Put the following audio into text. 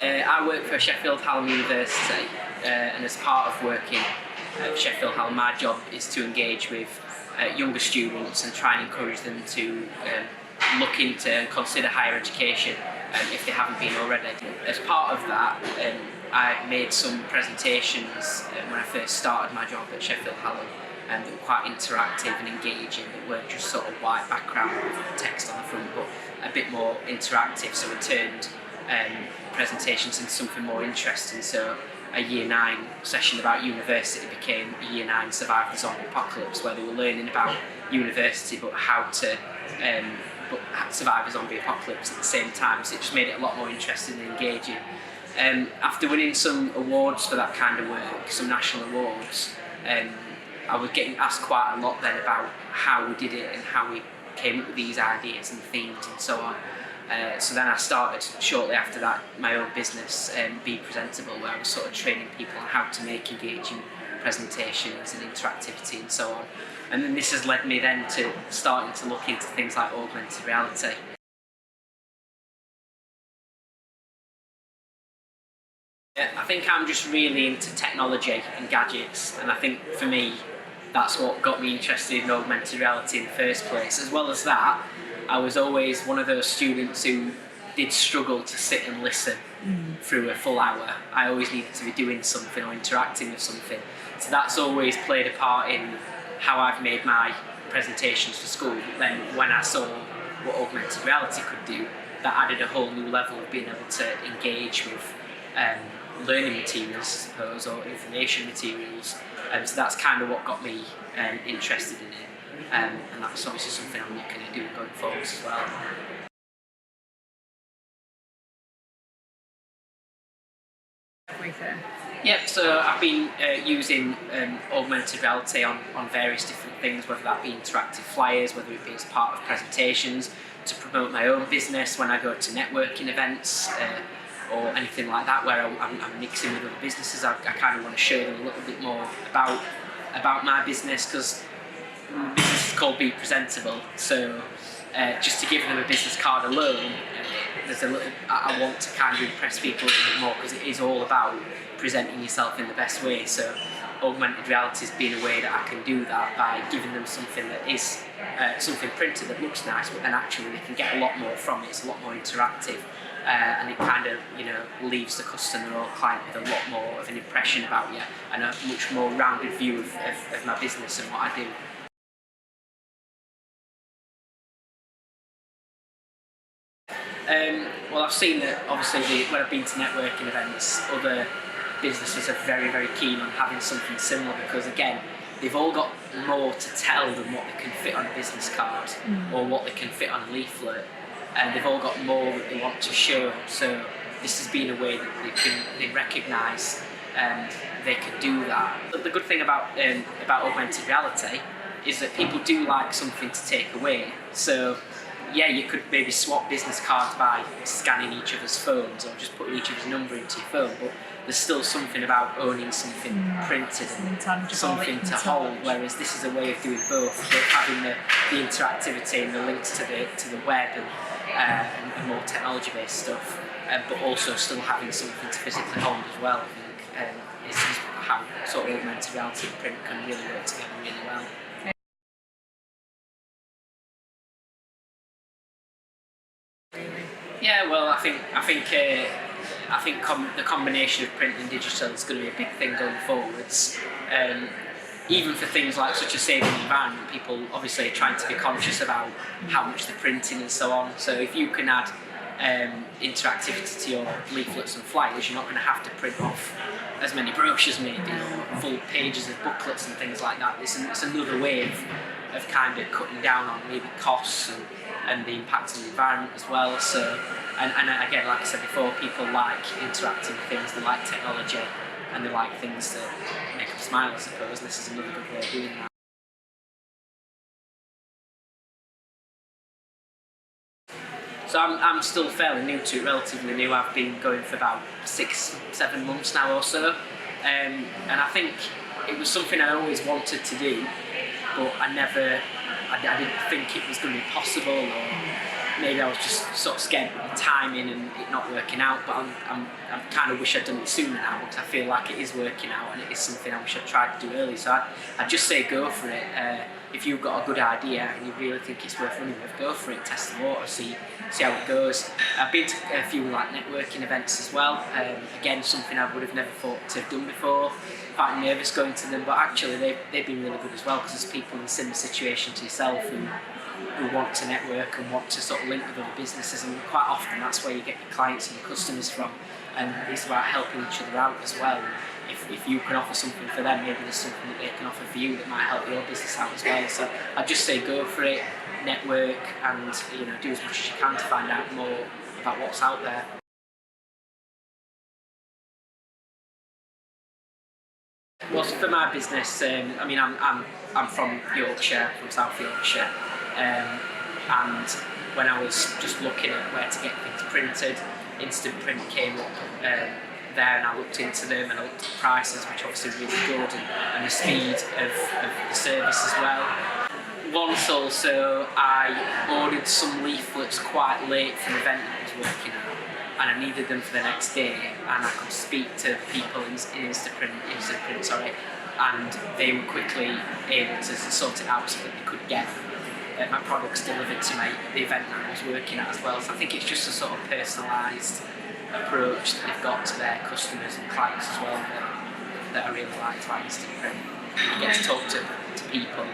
I work for Sheffield Hallam University, and as part of working at Sheffield Hallam, my job is to engage with younger students and try and encourage them to look into and consider higher education if they haven't been already. As part of that, I made some presentations when I first started my job at Sheffield Hallam that were quite interactive and engaging, that weren't just sort of white background with text on the front, but a bit more interactive, so it turned presentations into something more interesting. So a Year 9 session about university became a Year 9 Survive the Zombie Apocalypse, where they were learning about university but how to survive a zombie apocalypse at the same time, so it just made it a lot more interesting and engaging. After winning some awards for that kind of work, some national awards, I was getting asked quite a lot then about how we did it and how we came up with these ideas and themes and so on. So then I started shortly after that my own business, BePresentable, where I was sort of training people on how to make engaging presentations and interactivity and so on. And then this has led me then to starting to look into things like augmented reality. I think I'm just really into technology and gadgets, and I think for me that's what got me interested in augmented reality in the first place. As well as that, I was always one of those students who did struggle to sit and listen through a full hour. I always needed to be doing something or interacting with something. So that's always played a part in how I've made my presentations for school. But then when I saw what augmented reality could do, that added a whole new level of being able to engage with learning materials, I suppose, or information materials. So that's kind of what got me interested in it. And that's obviously something I'm looking at doing going forward as well. Yep, so I've been using augmented reality on various different things, whether that be interactive flyers, whether it be as part of presentations, to promote my own business when I go to networking events, or anything like that, where I'm mixing with other businesses. I kind of want to show them a little bit more about my business, because the business is called BePresentable, so just to give them a business card alone, there's a little. I want to kind of impress people a little bit more, because it is all about presenting yourself in the best way. So augmented reality has been a way that I can do that by giving them something that is something printed that looks nice, but then actually they can get a lot more from it. It's a lot more interactive, and it kind of leaves the customer or client with a lot more of an impression about you and a much more rounded view of my business and what I do. Well, I've seen that obviously when I've been to networking events, other businesses are very, very keen on having something similar, because again, they've all got more to tell than what they can fit on a business card or what they can fit on a leaflet, and they've all got more that they want to show. So this has been a way that they recognise they can do that. But the good thing about augmented reality is that people do like something to take away. So yeah, you could maybe swap business cards by scanning each other's phones or just putting each other's number into your phone, but there's still something about owning something printed and something to hold, whereas this is a way of doing both having the interactivity and the links to the web and more technology-based stuff, but also still having something to physically hold as well. I think is how sort of augmented reality and print can really work together really well. Yeah, well, I think the combination of print and digital is going to be a big thing going forwards. Even for things like such as saving the environment, people obviously are trying to be conscious about how much they're printing and so on. So if you can add interactivity to your leaflets and flyers, you're not going to have to print off as many brochures maybe, or full pages of booklets and things like that. It's another way of kind of cutting down on maybe costs and the impact on the environment as well. So, and again, like I said before, people like interactive things, they like technology, and they like things that make them smile, I suppose. This is another good way of doing that. So I'm still fairly new to it, relatively new. I've been going for about 6-7 months now or so, and I think it was something I always wanted to do, but I didn't think it was going to be possible, or maybe I was just sort of scared of the timing and it not working out, but I kind of wish I'd done it sooner now, because I feel like it is working out and it is something I wish I'd tried to do early. So I'd just say go for it. If you've got a good idea and you really think it's worth running with, go for it, test the water, see how it goes. I've been to a few like networking events as well. Again, something I would have never thought to have done before. Quite nervous going to them, but actually they've been really good as well, because there's people in a similar situation to yourself who want to network and want to sort of link with other businesses, and quite often that's where you get your clients and your customers from, and it's about helping each other out as well. If you can offer something for them, maybe there's something that they can offer for you that might help your business out as well. So I'd just say go for it, network, and do as much as you can to find out more about what's out there. Well, for my business, I mean, I'm from Yorkshire, from South Yorkshire, and when I was just looking at where to get things printed, Instant Print came up there, and I looked into them and I looked at the prices, which obviously are really good, and the speed of the service as well. Once also, I ordered some leaflets quite late for an event that I was working at, and I needed them for the next day, and I could speak to people in Instant Print, and they were quickly able to sort it out so that they could get my products delivered to the event that I was working at as well. So I think it's just a sort of personalised approach that they've got to their customers and clients as well that I really like Instant Print. You get to talk to people